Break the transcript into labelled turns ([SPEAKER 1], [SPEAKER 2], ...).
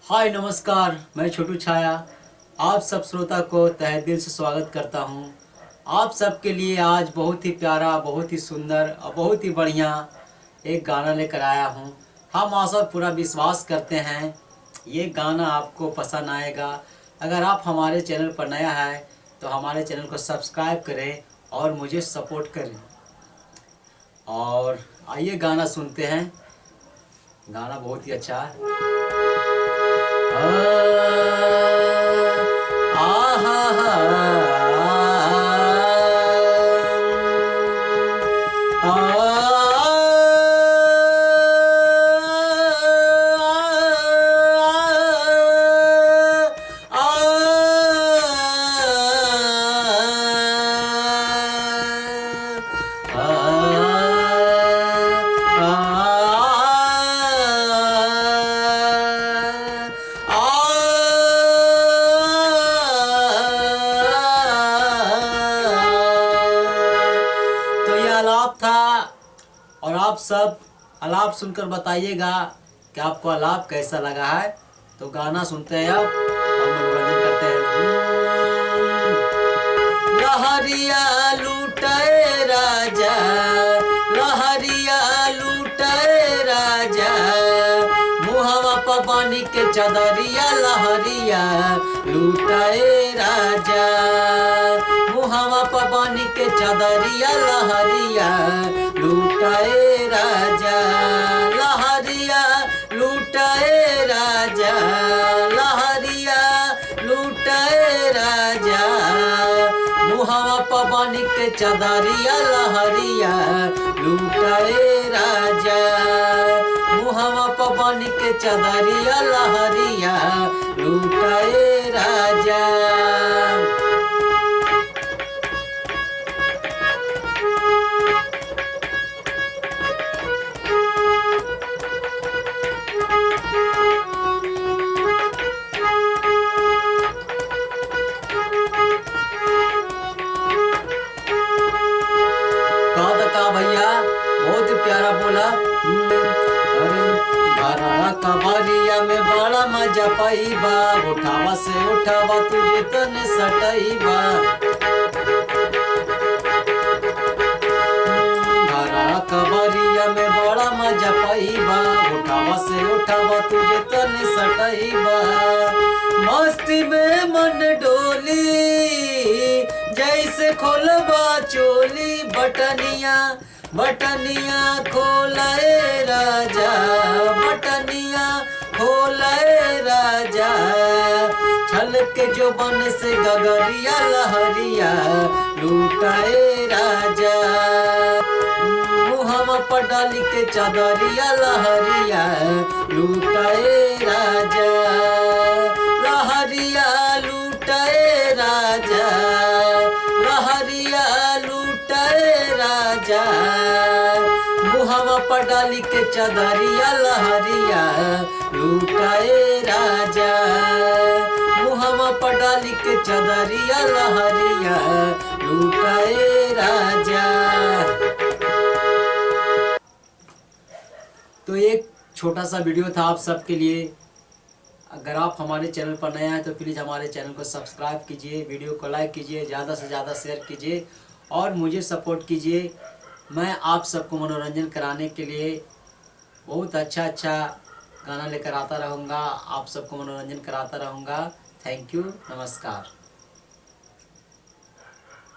[SPEAKER 1] हाय नमस्कार, मैं छोटू छाया आप सब श्रोता को तहे दिल से स्वागत करता हूं। आप सबके लिए आज बहुत ही प्यारा, बहुत ही सुंदर और बहुत ही बढ़िया एक गाना लेकर आया हूं। हम आशा पूरा विश्वास करते हैं ये गाना आपको पसंद आएगा। अगर आप हमारे चैनल पर नया है तो हमारे चैनल को सब्सक्राइब करें और मुझे सपोर्ट करें। और आइए गाना सुनते हैं। गाना बहुत ही अच्छा है। तो ये आलाप था और आप सब आलाप सुनकर बताइएगा कि आपको आलाप कैसा लगा है। तो गाना सुनते हैं अब और मनोरंजन करते हैं। लहरिया लूटे राजा, लहरिया लूटे राजा, मुहवा पवानी के चदरिया लहरिया लूटे राजा, मुहवा पवानी के चदरिया लहरिया लूटे राजा, लहरिया लूटे राजा, लहरिया लूटे राजा, मुहवा पवानी के चदरिया लहरिया लूटे राजा, मुहवा पवानी के चदरिया लहरिया लूटे राजा। का भैया बहुत प्यारा बोला। घरा कबारिया में बड़ा मजा पाईबा, उठावा से उठावा तुझे तने सटाईबा, घरा कबारिया में बड़ा मजा पाईबा, उठावा से उठावा तुझे तने सटाईबा, मस्ती में मन डोली जैसे खोलबा चोली, बटनिया बटनिया खोलाए राजा, बटनिया खोलाए राजा, छलके जो बन से गगरिया लहरिया लूटाए राजा, मुहवा पर डाली के चदरिया लहरिया लूटाए राजा, लहरिया लूटाए राजा, लहरिया लूटाए राजा, मुहवा पर डाली के चदरिया लहरिया लूटाए राजा, मुहवा पर डाली के चदरिया लहरिया लूटाए राजा। तो एक छोटा सा वीडियो था आप सबके लिए। अगर आप हमारे चैनल पर नए हैं तो प्लीज़ हमारे चैनल को सब्सक्राइब कीजिए, वीडियो को लाइक कीजिए, ज़्यादा से ज़्यादा शेयर कीजिए और मुझे सपोर्ट कीजिए। मैं आप सबको मनोरंजन कराने के लिए बहुत अच्छा गाना लेकर आता रहूँगा, आप सबको मनोरंजन कराता रहूँगा। थैंक यू, नमस्कार।